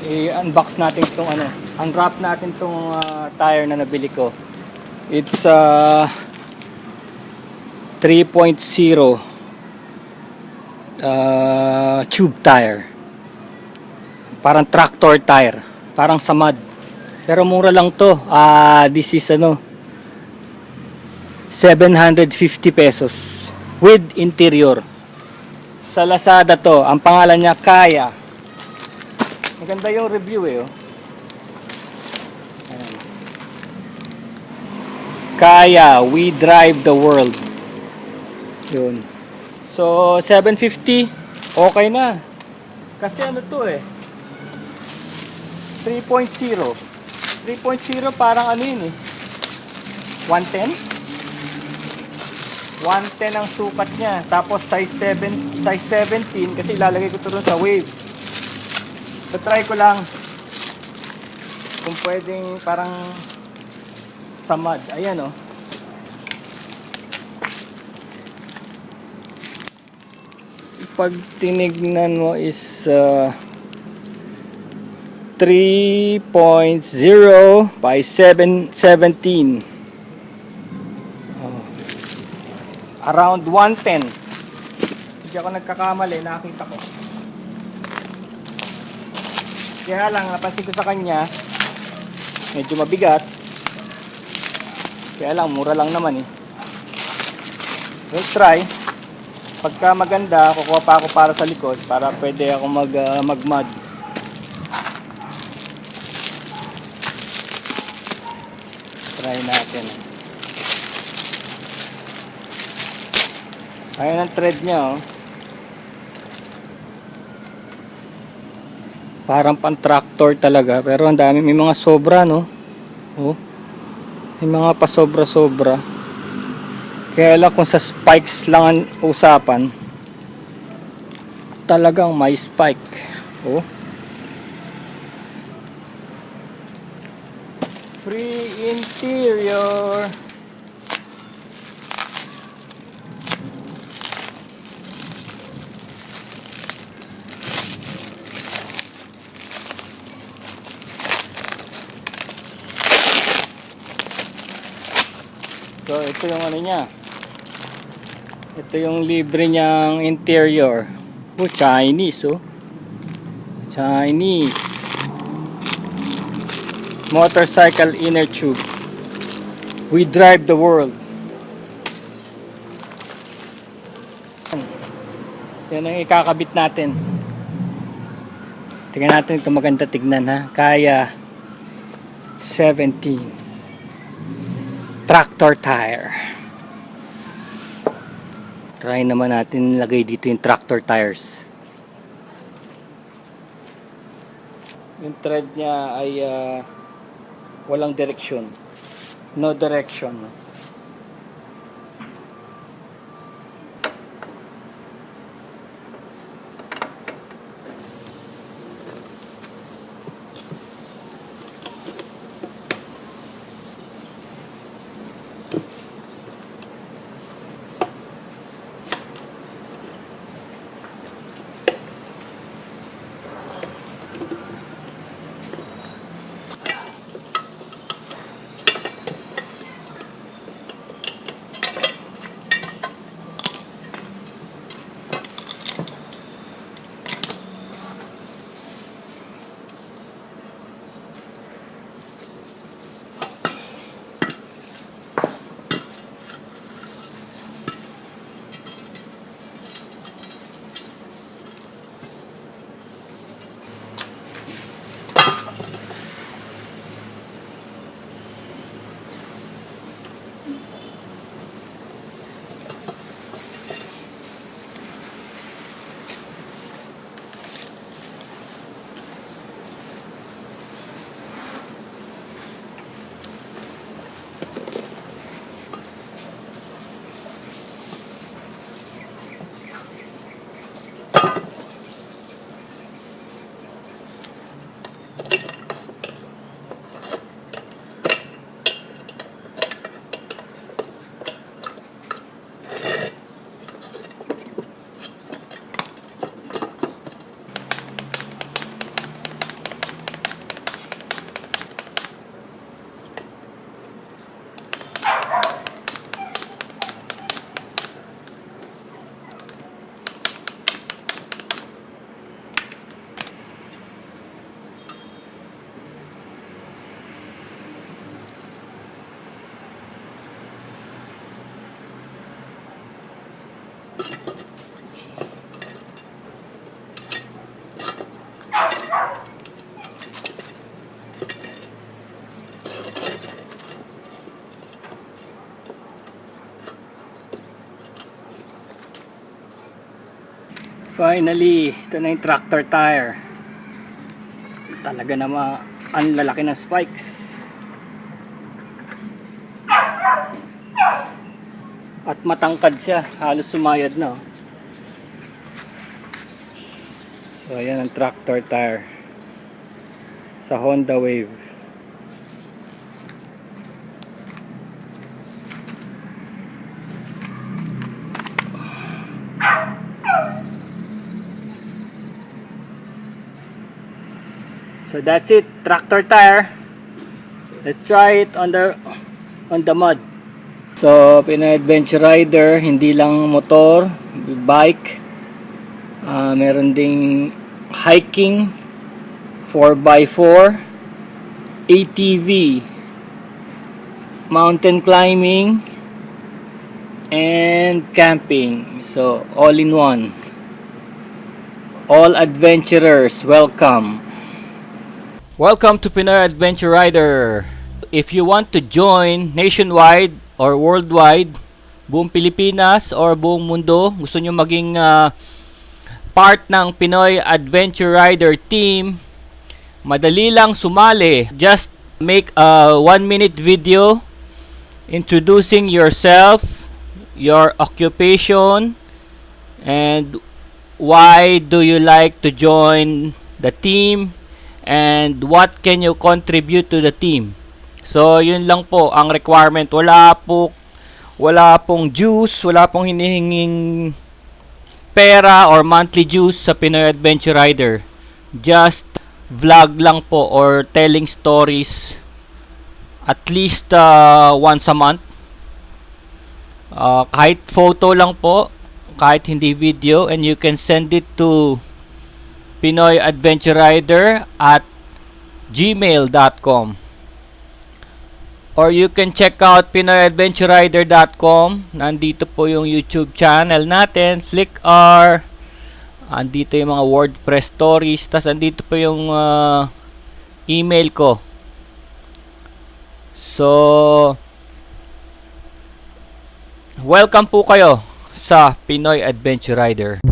i-unbox natin itong ano, unwrap natin itong tire na nabili ko. It's 3.0 tube tire. Parang tractor tire, parang sa mud. Pero mura lang to. This is ano, 750 pesos with interior. Sa Lazada to. Ang pangalan niya Kaya. Maganda yung review eh. Oh. Kaya, we drive the world. Yun. So 750 okay na. Kasi ano to eh, 3.0 parang ano yun eh, 110 ang sukat niya. Tapos size 17 kasi ilalagay ko ito doon sa wave. So try ko lang kung pwedeng parang sa mud. Ayan oh. Pag tinignan mo is 3.0 by 17. Around 110. Hindi ako nagkakamali, nakita ko. Kaya lang, napansin ko sa kanya, medyo mabigat. Kaya lang, mura lang naman eh. We'll try. Pagka maganda, kukuha pa ako para sa likod para pwede ako mag-mud. Try natin. Ayan ang thread niya oh. Parang pan tractor talaga, pero ang dami, may mga sobra no. Oh. May mga pa sobra-sobra. Kaya lang kung sa spikes lang ang usapan, talagang may spike. Oh. Free interior. So ito yung ano niya. Ito yung libre niyang interior. Oh, Chinese oh. Chinese. Motorcycle inner tube. We drive the world. Yan ang ikakabit natin. Tingnan natin ito, maganda tignan ha. Kaya 17. Tractor tire. Try naman natin lagay dito yung tractor tires. Yung thread niya ay walang direksyon. No direction. Finally, ito na yung tractor tire. Talaga naman, ang lalaki ng spikes. At matangkad siya, halos sumayad na. So ayan ang tractor tire sa Honda Wave. So that's it, tractor tire. Let's try it on the mud. So Pinoy Adventure Rider, hindi lang motor, bike. Meron ding hiking, 4x4, ATV, mountain climbing, and camping. So all in one. All adventurers, welcome. Welcome to Pinoy Adventure Rider. If you want to join nationwide or worldwide, buong Pilipinas or buong mundo, gusto nyo maging part ng Pinoy Adventure Rider team, madali lang sumali. Just make a 1-minute video introducing yourself, your occupation, and why do you like to join the team, and what can you contribute to the team. So yun lang po ang requirement. Wala pong dues, wala pong hinihinging pera or monthly dues sa Pinoy Adventure Rider. Just vlog lang po or telling stories at least once a month. Kahit photo lang po, kahit hindi video, and you can send it to Pinoy Adventure Rider at gmail.com, or you can check out PinoyAdventureRider.com. Nandito po yung YouTube channel natin, Flickr, andito yung mga WordPress stories, tas andito po yung email ko. So welcome po kayo sa Pinoy Adventure Rider.